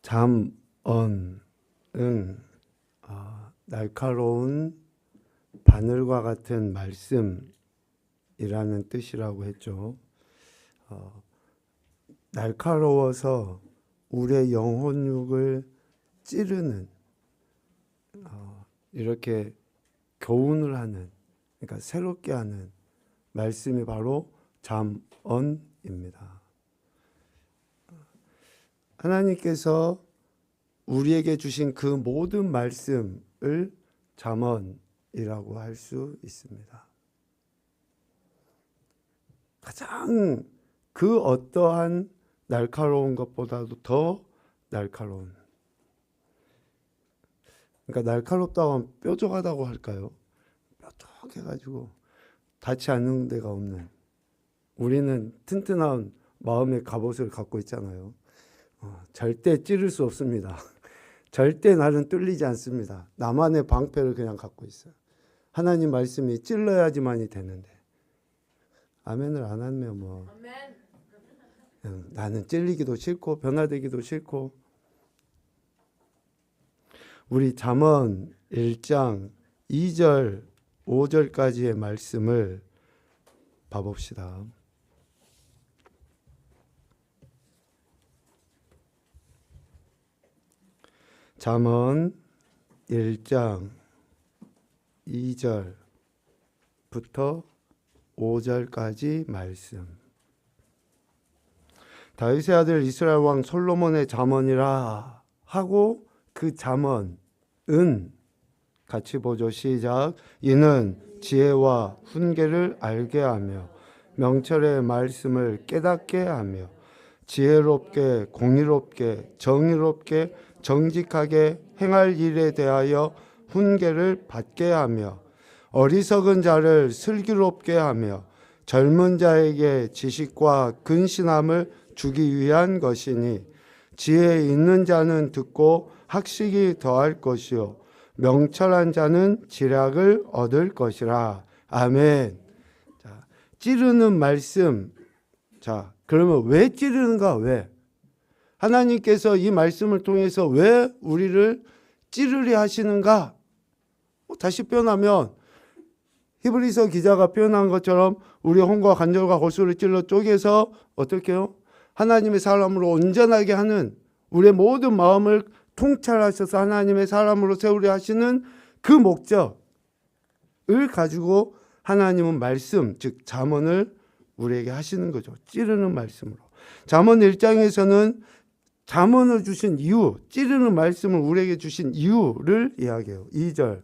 잠언은 날카로운 바늘과 같은 말씀이라는 뜻이라고 했죠. 날카로워서 우리의 영혼육을 찌르는 이렇게 교훈을 하는, 그러니까 새롭게 하는 말씀이 바로 잠언입니다. 하나님께서 우리에게 주신 그 모든 말씀을 잠언이라고 할 수 있습니다. 가장 그 어떠한 날카로운 것보다도 더 날카로운, 그러니까 날카롭다고 하면 뾰족하다고 할까요? 뾰족해가지고 닿지 않는 데가 없는, 우리는 튼튼한 마음의 갑옷을 갖고 있잖아요. 절대 찌를 수 없습니다. 절대 나는 뚫리지 않습니다. 나만의 방패를 그냥 갖고 있어요. 하나님 말씀이 찔러야지만이 되는데, 아멘을 안 하면 뭐 나는 찔리기도 싫고 변화되기도 싫고. 우리 잠언 1장 2절 5절까지의 말씀을 봐봅시다. 잠언 1장 2절부터 5절까지 말씀. 다윗의 아들 이스라엘 왕 솔로몬의 잠언이라 하고, 그 잠언은 같이 보죠. 시작. 이는 지혜와 훈계를 알게 하며 명철의 말씀을 깨닫게 하며 지혜롭게 공의롭게 정의롭게 정직하게 행할 일에 대하여 훈계를 받게 하며 어리석은 자를 슬기롭게 하며 젊은 자에게 지식과 근신함을 주기 위한 것이니, 지혜 있는 자는 듣고 학식이 더할 것이요 명철한 자는 지략을 얻을 것이라. 아멘. 자, 찌르는 말씀. 자, 그러면 왜 찌르는가? 왜? 하나님께서 이 말씀을 통해서 왜 우리를 찌르려 하시는가? 다시 표현하면 히브리서 기자가 표현한 것처럼 우리 혼과 관절과 골수를 찔러 쪼개서 어떻게 해요? 하나님의 사람으로 온전하게 하는, 우리의 모든 마음을 통찰하셔서 하나님의 사람으로 세우려 하시는 그 목적을 가지고 하나님은 말씀, 즉 잠언을 우리에게 하시는 거죠. 찌르는 말씀으로. 잠언 1장에서는 잠언을 주신 이유, 찌르는 말씀을 우리에게 주신 이유를 이야기해요. 2절.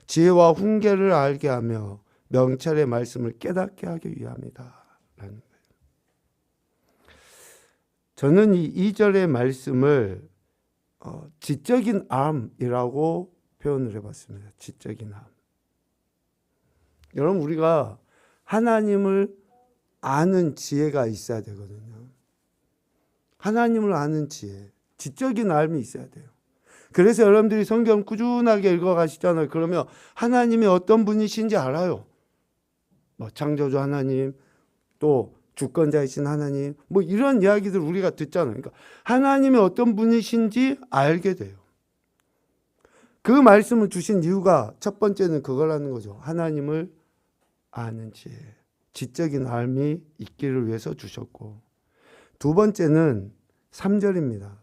지혜와 훈계를 알게 하며 명철의 말씀을 깨닫게 하기 위함이다 라는 거예요. 저는 이 2절의 말씀을 지적인 암이라고 표현을 해봤습니다. 지적인 암. 여러분, 우리가 하나님을 아는 지혜가 있어야 되거든요. 하나님을 아는 지혜, 지적인 알미 있어야 돼요. 그래서 여러분들이 성경 꾸준하게 읽어가시잖아요. 그러면 하나님이 어떤 분이신지 알아요. 뭐 창조주 하나님, 또 주권자이신 하나님, 뭐 이런 이야기들 우리가 듣잖아요. 그러니까 하나님이 어떤 분이신지 알게 돼요. 그 말씀을 주신 이유가 첫 번째는 그거라는 거죠. 하나님을 아는 지혜, 지적인 알미 있기를 위해서 주셨고, 두 번째는 3절입니다.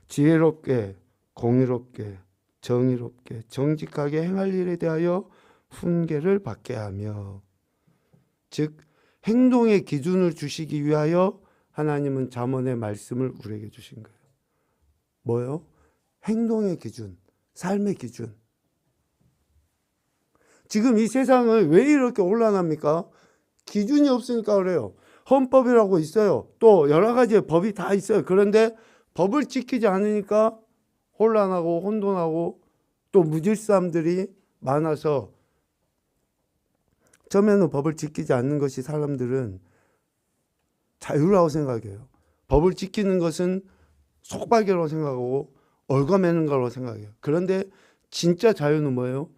지혜롭게 공의롭게 정의롭게 정직하게 행할 일에 대하여 훈계를 받게 하며, 즉 행동의 기준을 주시기 위하여 하나님은 잠언의 말씀을 우리에게 주신 거예요. 뭐요? 행동의 기준, 삶의 기준. 지금 이 세상을 왜 이렇게 혼란합니까? 기준이 없으니까 그래요. 헌법이라고 있어요. 또 여러 가지의 법이 다 있어요. 그런데 법을 지키지 않으니까 혼란하고 혼돈하고 또 무질서함들이 많아서, 처음에는 법을 지키지 않는 것이 사람들은 자유라고 생각해요. 법을 지키는 것은 속박이라고 생각하고 얽어매는 거라고 생각해요. 그런데 진짜 자유는 뭐예요?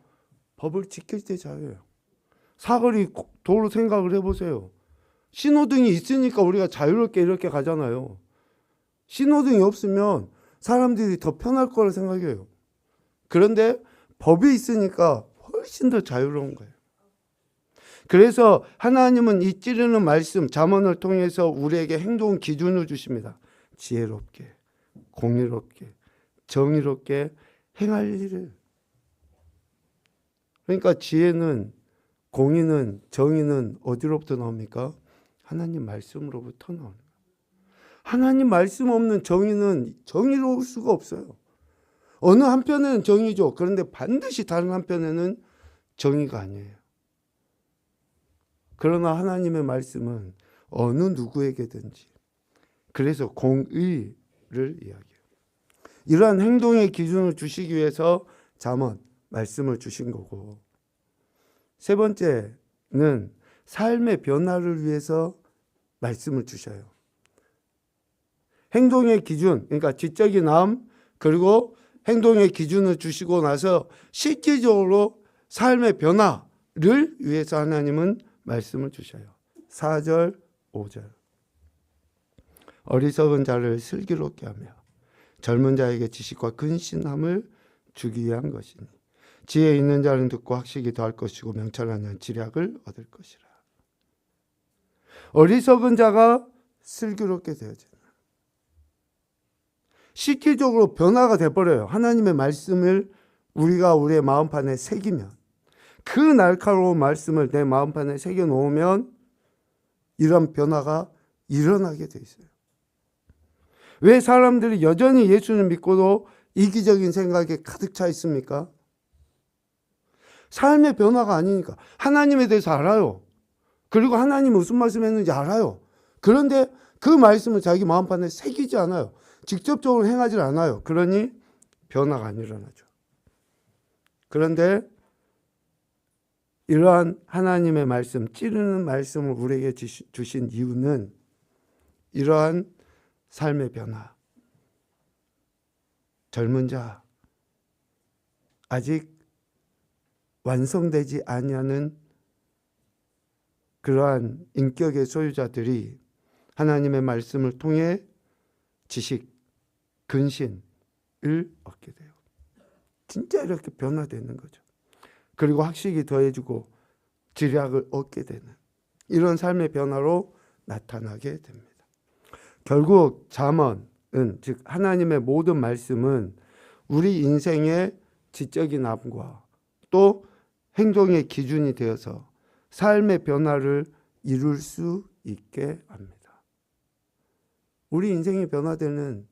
법을 지킬 때 자유예요. 사거리 도로 생각을 해보세요. 신호등이 있으니까 우리가 자유롭게 이렇게 가잖아요. 신호등이 없으면 사람들이 더 편할 거라 생각해요. 그런데 법이 있으니까 훨씬 더 자유로운 거예요. 그래서 하나님은 이 찌르는 말씀, 잠언을 통해서 우리에게 행동 기준을 주십니다. 지혜롭게, 공의롭게, 정의롭게 행할 일을. 그러니까 지혜는, 공의는, 정의는 어디로부터 나옵니까? 하나님 말씀으로부터 나옵니다. 하나님 말씀 없는 정의는 정의로울 수가 없어요. 어느 한편에는 정의죠. 그런데 반드시 다른 한편에는 정의가 아니에요. 그러나 하나님의 말씀은 어느 누구에게든지, 그래서 공의를 이야기해요. 이러한 행동의 기준을 주시기 위해서 잠언 말씀을 주신 거고, 세 번째는 삶의 변화를 위해서 말씀을 주셔요. 행동의 기준, 그러니까 지적인 암, 그리고 행동의 기준을 주시고 나서 실질적으로 삶의 변화를 위해서 하나님은 말씀을 주셔요. 4절, 5절. 어리석은 자를 슬기롭게 하며 젊은 자에게 지식과 근신함을 주기 위한 것이니 지혜 있는 자는 듣고 학식이 더할 것이고 명철한 자는 지략을 얻을 것이라. 어리석은 자가 슬기롭게 되어지는, 실질적으로 변화가 돼버려요. 하나님의 말씀을 우리가 우리의 마음판에 새기면, 그 날카로운 말씀을 내 마음판에 새겨놓으면 이런 변화가 일어나게 돼 있어요. 왜 사람들이 여전히 예수를 믿고도 이기적인 생각에 가득 차 있습니까? 삶의 변화가 아니니까. 하나님에 대해서 알아요. 그리고 하나님이 무슨 말씀했는지 알아요. 그런데 그 말씀을 자기 마음판에 새기지 않아요. 직접적으로 행하지 않아요. 그러니 변화가 안 일어나죠. 그런데 이러한 하나님의 말씀, 찌르는 말씀을 우리에게 주신 이유는 이러한 삶의 변화, 젊은 자, 아직 완성되지 아니하는 그러한 인격의 소유자들이 하나님의 말씀을 통해 지식, 근신을 얻게 돼요. 진짜 이렇게 변화되는 거죠. 그리고 학식이 더해지고 지략을 얻게 되는 이런 삶의 변화로 나타나게 됩니다. 결국 잠언은, 즉 하나님의 모든 말씀은 우리 인생의 지적인 암과 또 행동의 기준이 되어서 삶의 변화를 이룰 수 있게 합니다. 우리 인생이 변화되는,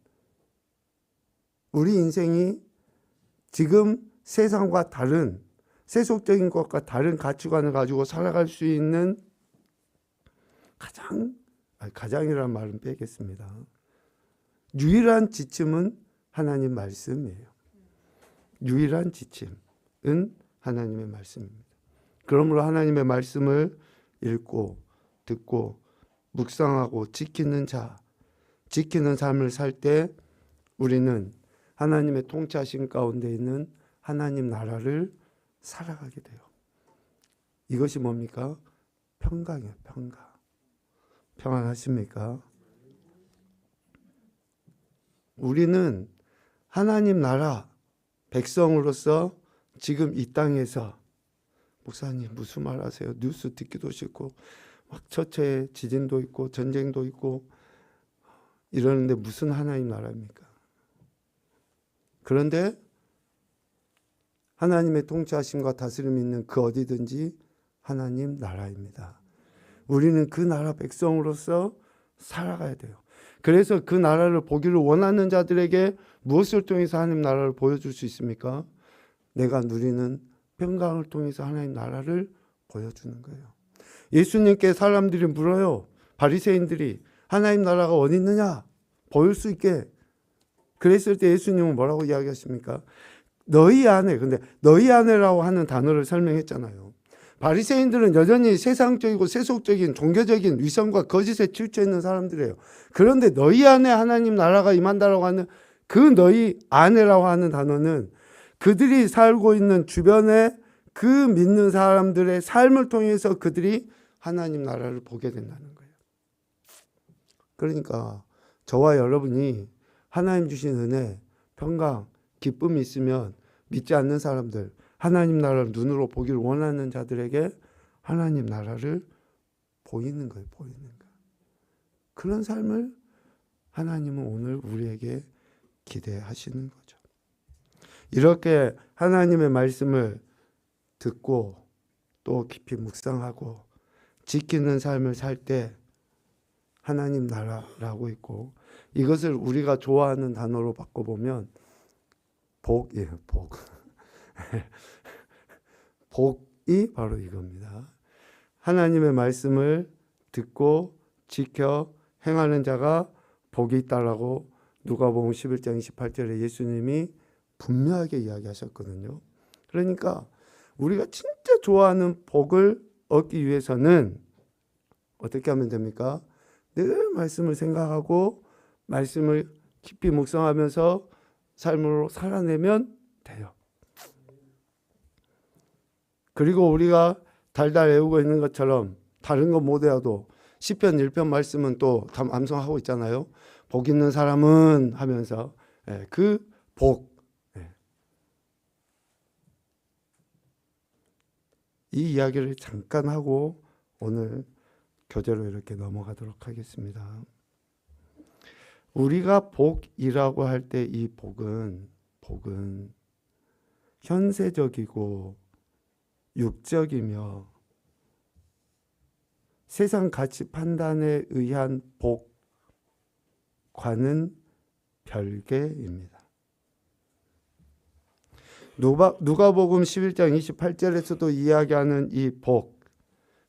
우리 인생이 지금 세상과 다른, 세속적인 것과 다른 가치관을 가지고 살아갈 수 있는 가장이라는 말은 빼겠습니다. 유일한 지침은 하나님 말씀이에요. 유일한 지침은 하나님의 말씀입니다. 그러므로 하나님의 말씀을 읽고 듣고 묵상하고 지키는 자, 지키는 삶을 살 때 우리는 하나님의 통치하심 가운데 있는 하나님 나라를 살아가게 돼요. 이것이 뭡니까? 평강이에요. 평강. 평안하십니까? 우리는 하나님 나라 백성으로서 지금 이 땅에서, 목사님 무슨 말 하세요? 뉴스 듣기도 싫고 막 처처에 지진도 있고 전쟁도 있고 이러는데 무슨 하나님 나라입니까? 그런데 하나님의 통치하심과 다스림이 있는 그 어디든지 하나님 나라입니다. 우리는 그 나라 백성으로서 살아가야 돼요. 그래서 그 나라를 보기를 원하는 자들에게 무엇을 통해서 하나님 나라를 보여줄 수 있습니까? 내가 누리는 평강을 통해서 하나님 나라를 보여주는 거예요. 예수님께 사람들이 물어요. 바리새인들이 하나님 나라가 어디 있느냐? 보일 수 있게. 그랬을 때 예수님은 뭐라고 이야기하십니까? 너희 안에, 근데 너희 안에라고 하는 단어를 설명했잖아요. 바리새인들은 여전히 세상적이고 세속적인 종교적인 위선과 거짓에 치우쳐 있는 사람들이에요. 그런데 너희 안에 하나님 나라가 임한다라고 하는 그 너희 안에라고 하는 단어는 그들이 살고 있는 주변에 그 믿는 사람들의 삶을 통해서 그들이 하나님 나라를 보게 된다는 거예요. 그러니까 저와 여러분이 하나님 주신 은혜, 평강, 기쁨이 있으면 믿지 않는 사람들, 하나님 나라를 눈으로 보기를 원하는 자들에게 하나님 나라를 보이는 거예요. 보이는 거예요. 그런 삶을 하나님은 오늘 우리에게 기대하시는 거죠. 이렇게 하나님의 말씀을 듣고 또 깊이 묵상하고 지키는 삶을 살 때 하나님 나라라고 있고, 이것을 우리가 좋아하는 단어로 바꿔보면 복이에요. 복. 복이 바로 이겁니다. 하나님의 말씀을 듣고 지켜 행하는 자가 복이 있다라고 누가복음 11장 28절에 예수님이 분명하게 이야기하셨거든요. 그러니까 우리가 진짜 좋아하는 복을 얻기 위해서는 어떻게 하면 됩니까? 늘 말씀을 생각하고 말씀을 깊이 묵상하면서 삶으로 살아내면 돼요. 그리고 우리가 달달 외우고 있는 것처럼 다른 거 못해도 시편 1편 말씀은 또 암송하고 있잖아요. 복 있는 사람은 하면서 그 복, 이 이야기를 잠깐 하고 오늘 교재로 이렇게 넘어가도록 하겠습니다. 우리가 복이라고 할 때 이 복은 현세적이고 육적이며 세상 가치 판단에 의한 복과는 별개입니다. 누가복음 11장 28절에서도 이야기하는 이 복,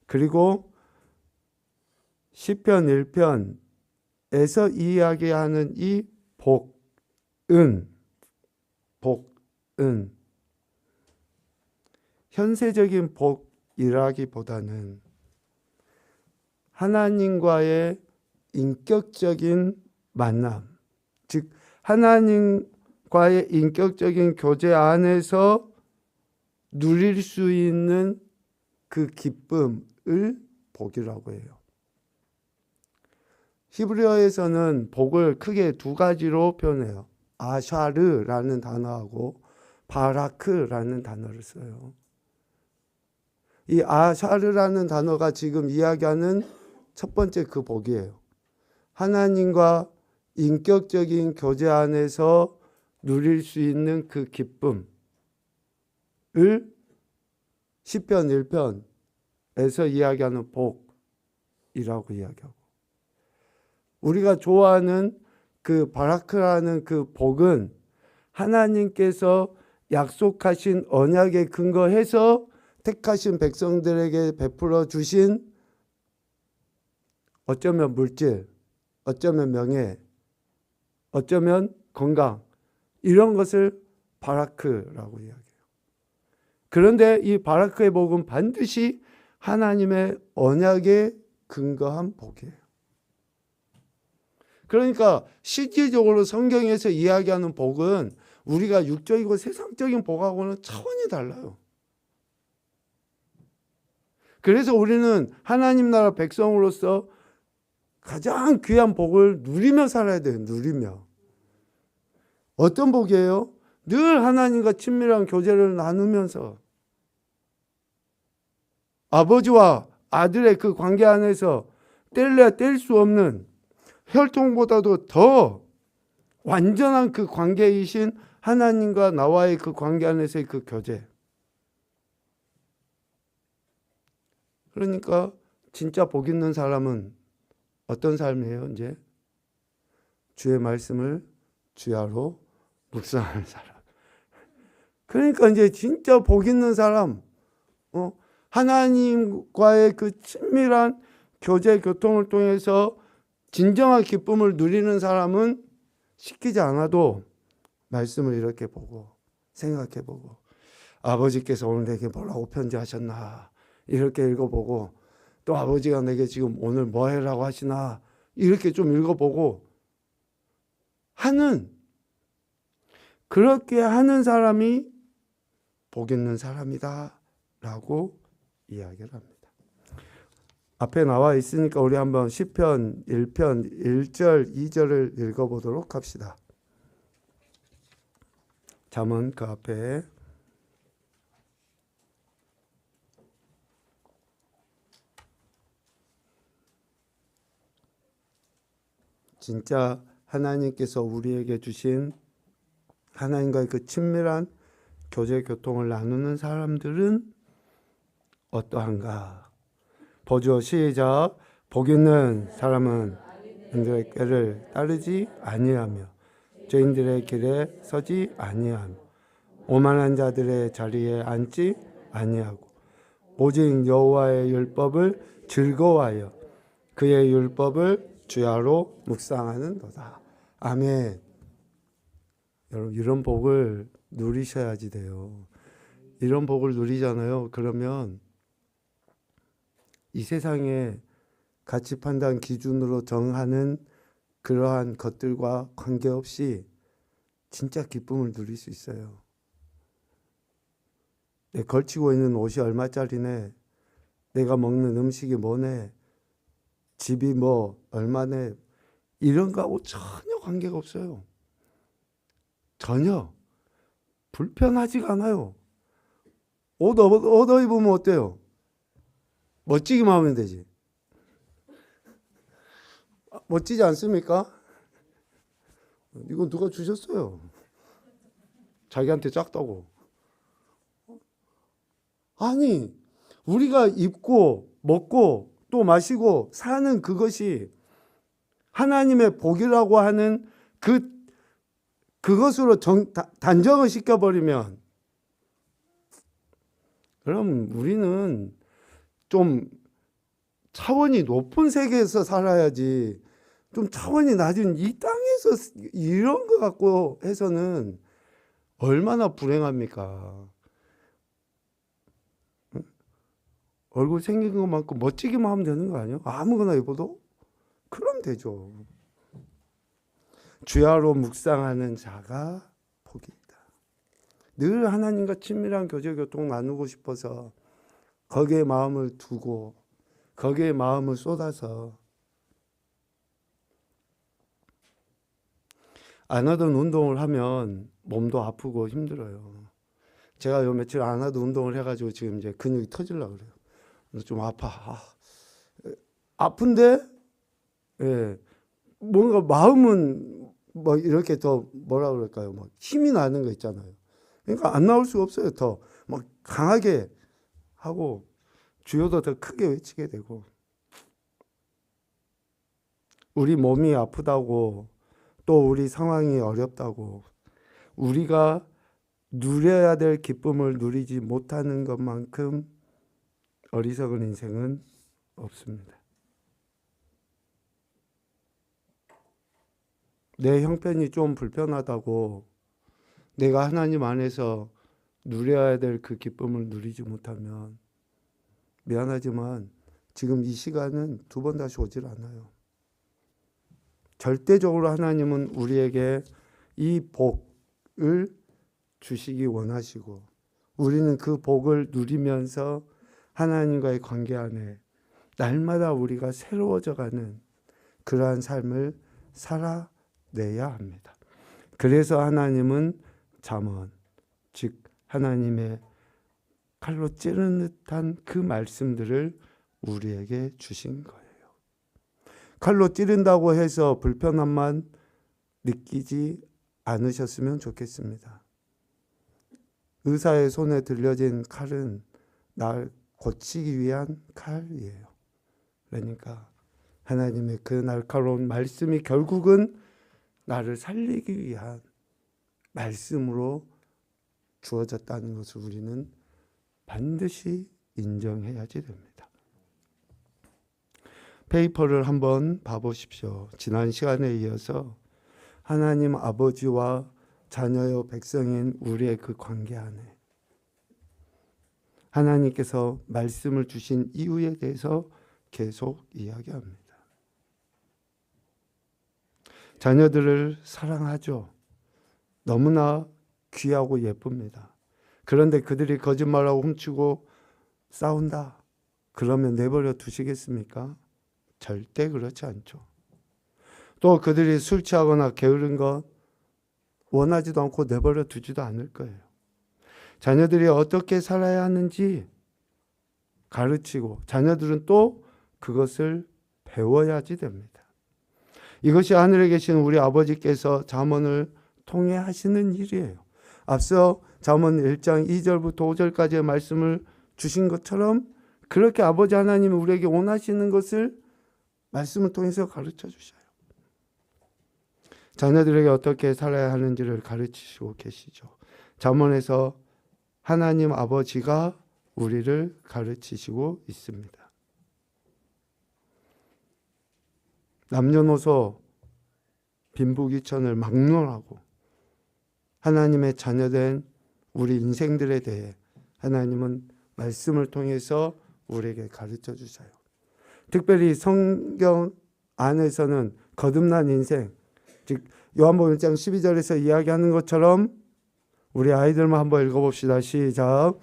그리고 시편 1편에서 이야기하는 이 복은 현세적인 복이라기보다는 하나님과의 인격적인 만남, 즉 하나님과의 인격적인 교제 안에서 누릴 수 있는 그 기쁨을 복이라고 해요. 히브리어에서는 복을 크게 두 가지로 표현해요. 아샤르라는 단어하고 바라크라는 단어를 써요. 이 아샤르라는 단어가 지금 이야기하는 첫 번째 그 복이에요. 하나님과 인격적인 교제 안에서 누릴 수 있는 그 기쁨을 시편 1편에서 이야기하는 복이라고 이야기하고, 우리가 좋아하는 그 바라크라는 그 복은 하나님께서 약속하신 언약에 근거해서 택하신 백성들에게 베풀어 주신 어쩌면 물질, 어쩌면 명예, 어쩌면 건강, 이런 것을 바라크라고 이야기해요. 그런데 이 바라크의 복은 반드시 하나님의 언약에 근거한 복이에요. 그러니까 실질적으로 성경에서 이야기하는 복은 우리가 육적이고 세상적인 복하고는 차원이 달라요. 그래서 우리는 하나님 나라 백성으로서 가장 귀한 복을 누리며 살아야 돼요. 누리며. 어떤 복이에요? 늘 하나님과 친밀한 교제를 나누면서 아버지와 아들의 그 관계 안에서 뗄래야 뗄 수 없는, 혈통보다도 더 완전한 그 관계이신 하나님과 나와의 그 관계 안에서의 그 교제. 그러니까 진짜 복 있는 사람은 어떤 삶이에요? 이제 주의 말씀을 주야로 묵상하는 사람. 그러니까 이제 진짜 복 있는 사람, 하나님과의 그 친밀한 교제 교통을 통해서 진정한 기쁨을 누리는 사람은 시키지 않아도 말씀을 이렇게 보고 생각해 보고, 아버지께서 오늘 내게 뭐라고 편지하셨나 이렇게 읽어보고, 또 아버지가 내게 지금 오늘 뭐 해라고 하시나 이렇게 좀 읽어보고 하는, 그렇게 하는 사람이 복 있는 사람이다 라고 이야기를 합니다. 앞에 나와 있으니까 우리 한번 시편 1편 1절 2절을 읽어보도록 합시다. 잠언 그 앞에 진짜 하나님께서 우리에게 주신 하나님과의 그 친밀한 교제 교통을 나누는 사람들은 어떠한가? 보죠. 시작. 복 있는 사람은 인들의 꾀를 따르지 아니하며 죄인들의 길에 서지 아니하며 오만한 자들의 자리에 앉지 아니하고 오직 여호와의 율법을 즐거워하여 그의 율법을 주야로 묵상하는도다. 아멘. 여러분 이런 복을 누리셔야지 돼요. 이런 복을 누리잖아요. 그러면 이 세상에 가치 판단 기준으로 정하는 그러한 것들과 관계없이 진짜 기쁨을 누릴 수 있어요. 내 걸치고 있는 옷이 얼마짜리네, 내가 먹는 음식이 뭐네, 집이 뭐 얼마네, 이런 거하고 전혀 관계가 없어요. 전혀. 불편하지가 않아요. 옷 입으면 어때요? 멋지기만 하면 되지. 멋지지 않습니까? 이건 누가 주셨어요? 자기한테 작다고. 아니, 우리가 입고 먹고 또 마시고 사는 그것이 하나님의 복이라고 하는 그것으로 단정을 시켜버리면, 그럼 우리는 좀 차원이 높은 세계에서 살아야지, 좀 차원이 낮은 이 땅에서 이런 거 갖고 해서는 얼마나 불행합니까? 얼굴 생긴 것만큼 멋지기만 하면 되는 거 아니에요? 아무거나 입어도? 그럼 되죠. 주야로 묵상하는 자가 복이 있다. 늘 하나님과 친밀한 교제 교통 나누고 싶어서 거기에 마음을 두고 거기에 마음을 쏟아서 안 하던 운동을 하면 몸도 아프고 힘들어요. 제가 요 며칠 안 하던 운동을 해가지고 지금 이제 근육이 터지려고 그래요. 좀 아파. 아픈데, 예, 뭔가 마음은 뭐 이렇게 더 뭐라 그럴까요? 막 힘이 나는 거 있잖아요. 그러니까 안 나올 수가 없어요. 더 막 강하게 하고 주여도 더 크게 외치게 되고. 우리 몸이 아프다고 또 우리 상황이 어렵다고 우리가 누려야 될 기쁨을 누리지 못하는 것만큼 어리석은 인생은 없습니다. 내 형편이 좀 불편하다고 내가 하나님 안에서 누려야 될 그 기쁨을 누리지 못하면 미안하지만 지금 이 시간은 두 번 다시 오질 않아요. 절대적으로 하나님은 우리에게 이 복을 주시기 원하시고 우리는 그 복을 누리면서 하나님과의 관계 안에 날마다 우리가 새로워져가는 그러한 삶을 살아내야 합니다. 그래서 하나님은 잠언, 즉 하나님의 칼로 찌르는 듯한 그 말씀들을 우리에게 주신 거예요. 칼로 찌른다고 해서 불편함만 느끼지 않으셨으면 좋겠습니다. 의사의 손에 들려진 칼은 날 고치기 위한 칼이에요. 그러니까 하나님의 그 날카로운 말씀이 결국은 나를 살리기 위한 말씀으로 주어졌다는 것을 우리는 반드시 인정해야지 됩니다. 페이퍼를 한번 봐보십시오. 지난 시간에 이어서 하나님 아버지와 자녀요 백성인 우리의 그 관계 안에 하나님께서 말씀을 주신 이유에 대해서 계속 이야기합니다. 자녀들을 사랑하죠. 너무나 귀하고 예쁩니다. 그런데 그들이 거짓말하고 훔치고 싸운다. 그러면 내버려 두시겠습니까? 절대 그렇지 않죠. 또 그들이 술 취하거나 게으른 것 원하지도 않고 내버려 두지도 않을 거예요. 자녀들이 어떻게 살아야 하는지 가르치고 자녀들은 또 그것을 배워야지 됩니다. 이것이 하늘에 계신 우리 아버지께서 잠언을 통해 하시는 일이에요. 앞서 잠언 1장 2절부터 5절까지의 말씀을 주신 것처럼 그렇게 아버지 하나님이 우리에게 원하시는 것을 말씀을 통해서 가르쳐 주셔요. 자녀들에게 어떻게 살아야 하는지를 가르치시고 계시죠. 잠언에서 하나님 아버지가 우리를 가르치시고 있습니다. 남녀노소 빈부귀천을 막론하고 하나님의 자녀된 우리 인생들에 대해 하나님은 말씀을 통해서 우리에게 가르쳐 주셔요. 특별히 성경 안에서는 거듭난 인생, 즉 요한복음 1장 12절에서 이야기하는 것처럼 우리 아이들만 한번 읽어봅시다. 시작.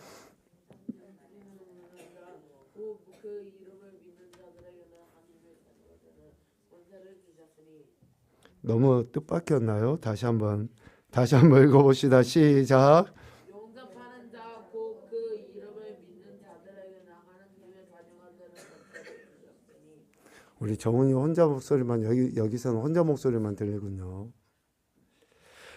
너무 뜻밖이었나요? 다시 한번 읽어봅시다. 시작. 용접하는 자 곧 그 이름을 믿는 자들에게는 하나님의 자녀가 되는 권세를 주셨으니. 우리 정훈이 혼자 목소리만 여기서는 혼자 목소리만 들리군요.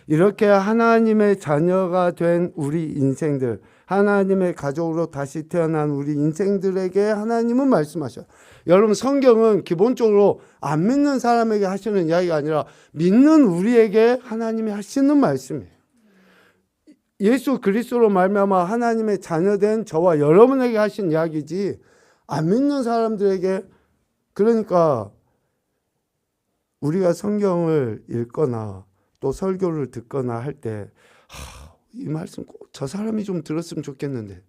이렇게 하나님의 자녀가 된 우리 인생들, 하나님의 가족으로 다시 태어난 우리 인생들에게 하나님은 말씀하셔요. 여러분, 성경은 기본적으로 안 믿는 사람에게 하시는 이야기가 아니라 믿는 우리에게 하나님이 하시는 말씀이에요. 예수 그리스도로 말미암아 하나님의 자녀된 저와 여러분에게 하신 이야기지 안 믿는 사람들에게, 그러니까 우리가 성경을 읽거나 또 설교를 듣거나 할 때 이 말씀 꼭 저 사람이 좀 들었으면 좋겠는데,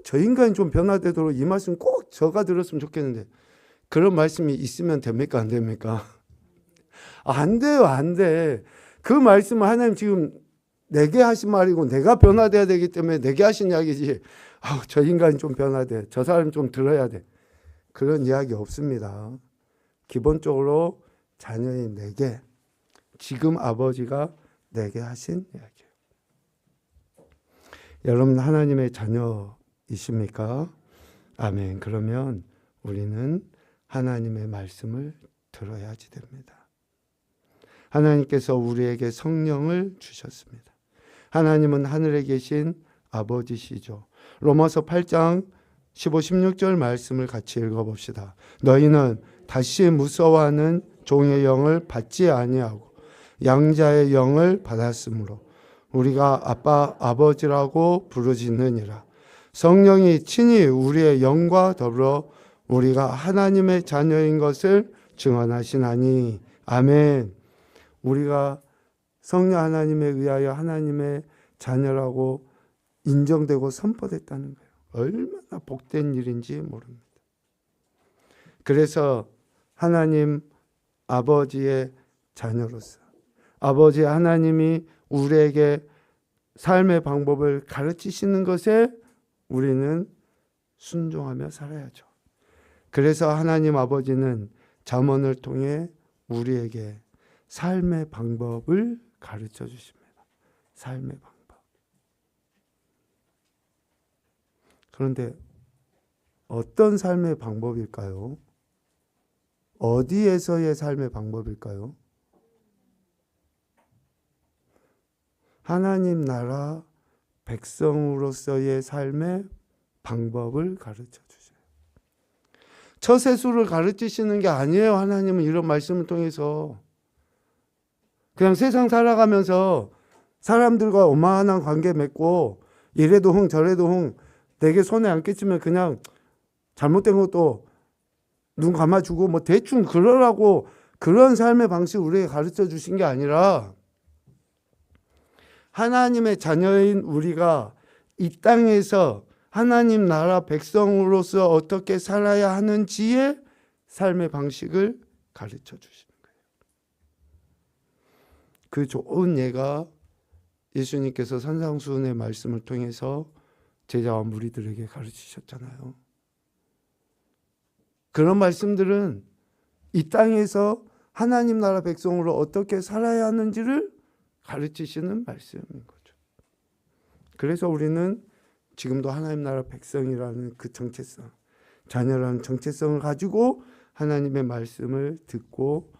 저 인간이 좀 변화되도록 이 말씀 꼭 저가 들었으면 좋겠는데, 그런 말씀이 있으면 됩니까? 안 됩니까? 안 돼요. 안 돼. 그 말씀은 하나님 지금 내게 하신 말이고 내가 변화돼야 되기 때문에 내게 하신 이야기지, 저 인간이 좀 변화돼, 저 사람이 좀 들어야 돼, 그런 이야기 없습니다. 기본적으로 자녀인 내게 지금 아버지가 내게 하신 이야기예요. 여러분 하나님의 자녀이십니까? 아멘. 그러면 우리는 하나님의 말씀을 들어야지 됩니다. 하나님께서 우리에게 성령을 주셨습니다. 하나님은 하늘에 계신 아버지시죠. 로마서 8장 15, 16절 말씀을 같이 읽어봅시다. 너희는 다시 무서워하는 종의 영을 받지 아니하고 양자의 영을 받았으므로 우리가 아빠 아버지라고 부르짖느니라. 성령이 친히 우리의 영과 더불어 우리가 하나님의 자녀인 것을 증언하시나니. 아멘. 우리가 성령 하나님에 의하여 하나님의 자녀라고 인정되고 선포됐다는 거예요. 얼마나 복된 일인지 모릅니다. 그래서 하나님 아버지의 자녀로서 아버지 하나님이 우리에게 삶의 방법을 가르치시는 것에 우리는 순종하며 살아야죠. 그래서 하나님 아버지는 잠언을 통해 우리에게 삶의 방법을 가르쳐 주십니다. 삶의 방법. 그런데 어떤 삶의 방법일까요? 어디에서의 삶의 방법일까요? 하나님 나라 백성으로서의 삶의 방법을 가르쳐 주세요. 처세술을 가르치시는 게 아니에요. 하나님은 이런 말씀을 통해서 그냥 세상 살아가면서 사람들과 어마어마한 관계 맺고 이래도 흥 저래도 흥 내게 손에 안 끼치면 그냥 잘못된 것도 눈 감아주고 뭐 대충 그러라고, 그런 삶의 방식을 우리에게 가르쳐 주신 게 아니라 하나님의 자녀인 우리가 이 땅에서 하나님 나라 백성으로서 어떻게 살아야 하는지의 삶의 방식을 가르쳐 주시는 거예요. 그 좋은 예가 예수님께서 산상수훈의 말씀을 통해서 제자와 무리들에게 가르치셨잖아요. 그런 말씀들은 이 땅에서 하나님 나라 백성으로 어떻게 살아야 하는지를 가르치시는 말씀인 거죠. 그래서 우리는 지금도 하나님 나라 백성이라는 그 정체성, 자녀라는 정체성을 가지고 하나님의 말씀을 듣고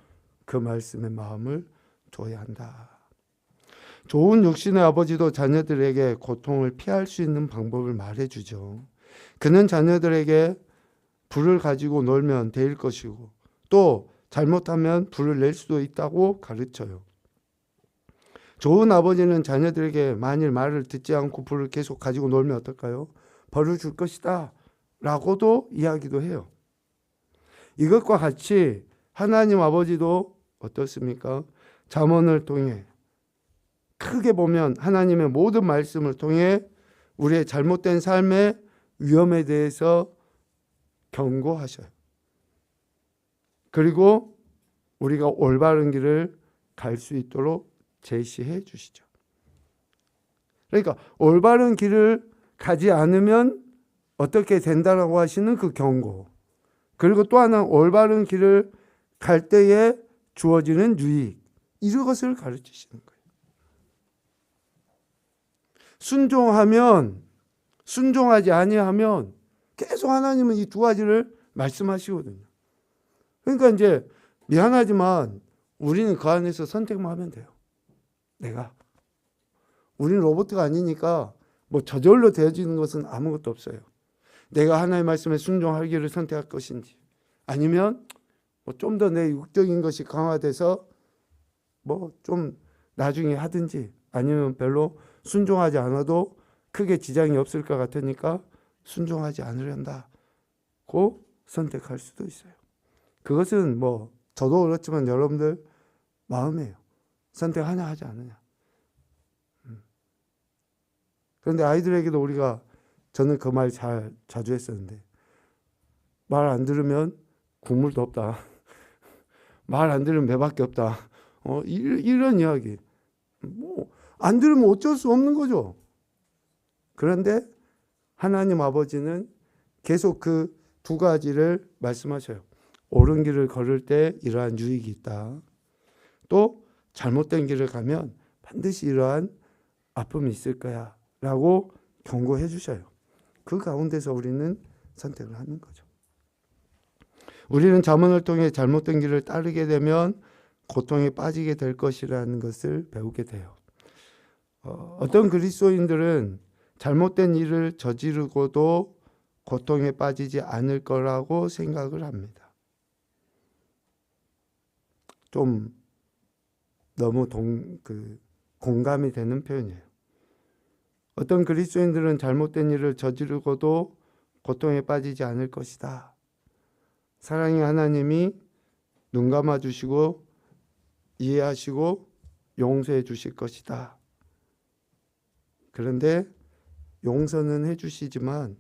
그 말씀의 마음을 둬야 한다. 좋은 육신의 아버지도 자녀들에게 고통을 피할 수 있는 방법을 말해주죠. 그는 자녀들에게 불을 가지고 놀면 데일 것이고 또 잘못하면 불을 낼 수도 있다고 가르쳐요. 좋은 아버지는 자녀들에게 만일 말을 듣지 않고 불을 계속 가지고 놀면 어떨까요? 벌을 줄 것이다 라고도 이야기도 해요. 이것과 같이 하나님 아버지도 어떻습니까? 잠언을 통해 크게 보면 하나님의 모든 말씀을 통해 우리의 잘못된 삶의 위험에 대해서 경고하셔요. 그리고 우리가 올바른 길을 갈 수 있도록 제시해 주시죠. 그러니까 올바른 길을 가지 않으면 어떻게 된다라고 하시는 그 경고. 그리고 또 하나 올바른 길을 갈 때에 주어지는 유익. 이것을 가르치시는 거예요. 순종하면, 순종하지 아니하면 계속 하나님은 이 두 가지를 말씀하시거든요. 그러니까 이제 미안하지만 우리는 그 안에서 선택만 하면 돼요. 우리는 로봇가 아니니까 뭐 저절로 되어지는 것은 아무것도 없어요. 내가 하나님의 말씀에 순종하기를 선택할 것인지 아니면 뭐 좀 더 내 육적인 것이 강화돼서 뭐 좀 나중에 하든지 아니면 별로 순종하지 않아도 크게 지장이 없을 것 같으니까 순종하지 않으련다고 선택할 수도 있어요. 그것은 뭐 저도 그렇지만 여러분들 마음이에요. 선택하냐 하지 않느냐. 그런데 아이들에게도 우리가 저는 그 말 자주 했었는데 말 안 들으면 국물도 없다. 말 안 들으면 배밖에 없다. 이런 이야기. 뭐 안 들으면 어쩔 수 없는 거죠. 그런데 하나님 아버지는 계속 그 두 가지를 말씀하셔요. 옳은 길을 걸을 때 이러한 유익이 있다. 또 잘못된 길을 가면 반드시 이러한 아픔이 있을 거야 라고 경고해 주셔요. 그 가운데서 우리는 선택을 하는 거죠. 우리는 잠언을 통해 잘못된 길을 따르게 되면 고통에 빠지게 될 것이라는 것을 배우게 돼요. 어떤 그리스도인들은 잘못된 일을 저지르고도 고통에 빠지지 않을 거라고 생각을 합니다. 좀 너무 공감이 되는 표현이에요. 어떤 그리스도인들은 잘못된 일을 저지르고도 고통에 빠지지 않을 것이다. 사랑의 하나님이 눈 감아 주시고 이해하시고 용서해 주실 것이다. 그런데 용서는 해 주시지만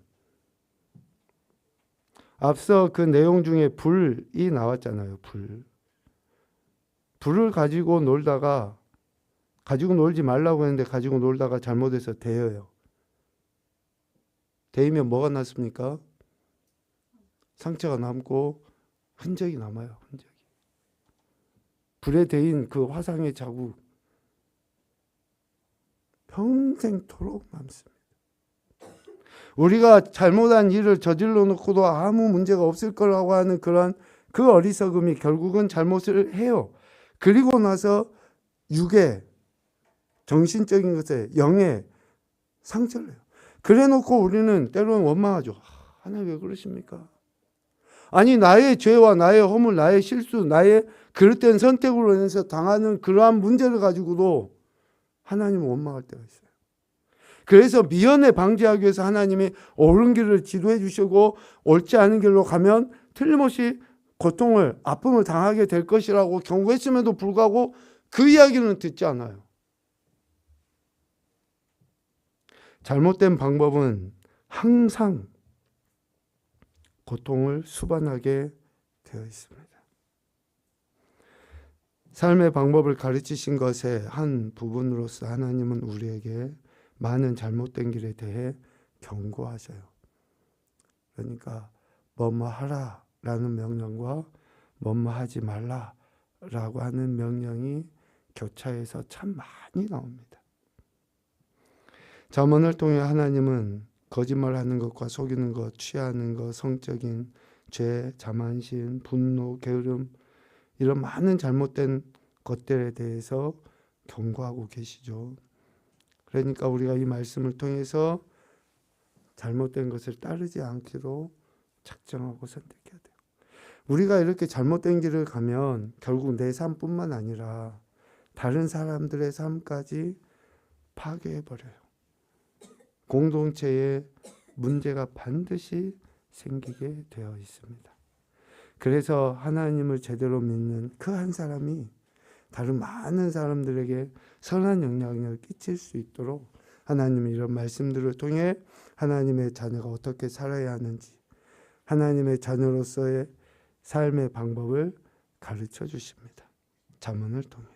앞서 그 내용 중에 불이 나왔잖아요. 불을 가지고 놀다가 가지고 놀지 말라고 했는데 가지고 놀다가 잘못해서 데여요. 데이면 뭐가 났습니까? 상처가 남고 흔적이 남아요. 흔적이. 불에 데인 그 화상의 자국 평생토록 남습니다. 우리가 잘못한 일을 저질러 놓고도 아무 문제가 없을 거라고 하는 그런 그 어리석음이 결국은 잘못을 해요. 그리고 나서 육에 정신적인 것에 영에 상처를 해요. 그래 놓고 우리는 때로는 원망하죠. 하나님 왜 그러십니까? 아니 나의 죄와 나의 허물, 나의 실수, 나의 그릇된 선택으로 인해서 당하는 그러한 문제를 가지고도 하나님은 원망할 때가 있어요. 그래서 미연에 방지하기 위해서 하나님이 옳은 길을 지도해 주시고 옳지 않은 길로 가면 틀림없이 고통을, 아픔을 당하게 될 것이라고 경고했음에도 불구하고 그 이야기는 듣지 않아요. 잘못된 방법은 항상 고통을 수반하게 되어 있습니다. 삶의 방법을 가르치신 것의 한 부분으로서 하나님은 우리에게 많은 잘못된 길에 대해 경고하셔요. 그러니까 뭐뭐 하라라는 명령과 뭐뭐 하지 말라라고 하는 명령이 교차에서 참 많이 나옵니다. 잠언을 통해 하나님은 거짓말하는 것과 속이는 것, 취하는 것, 성적인 죄, 자만심, 분노, 게으름 이런 많은 잘못된 것들에 대해서 경고하고 계시죠. 그러니까 우리가 이 말씀을 통해서 잘못된 것을 따르지 않기로 작정하고 선택해야 돼요. 우리가 이렇게 잘못된 길을 가면 결국 내 삶뿐만 아니라 다른 사람들의 삶까지 파괴해버려요. 공동체에 문제가 반드시 생기게 되어 있습니다. 그래서 하나님을 제대로 믿는 그 한 사람이 다른 많은 사람들에게 선한 영향력을 끼칠 수 있도록 하나님은 이런 말씀들을 통해 하나님의 자녀가 어떻게 살아야 하는지 하나님의 자녀로서의 삶의 방법을 가르쳐 주십니다. 잠언을 통해.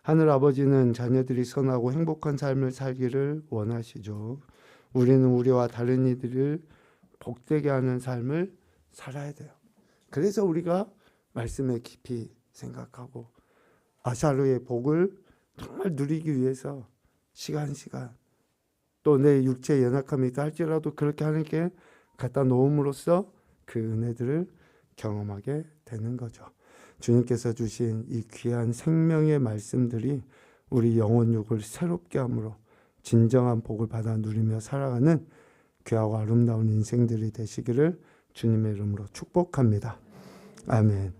하늘 아버지는 자녀들이 선하고 행복한 삶을 살기를 원하시죠. 우리는 우리와 다른 이들을 복되게 하는 삶을 살아야 돼요. 그래서 우리가 말씀에 깊이 생각하고 아사르의 복을 정말 누리기 위해서 시간 또 내 육체의 연약함이 있다 할지라도 그렇게 하나님께 갖다 놓음으로써 그 은혜들을 경험하게 되는 거죠. 주님께서 주신 이 귀한 생명의 말씀들이 우리 영혼육을 새롭게 함으로 진정한 복을 받아 누리며 살아가는 귀하고 아름다운 인생들이 되시기를 주님의 이름으로 축복합니다. 아멘.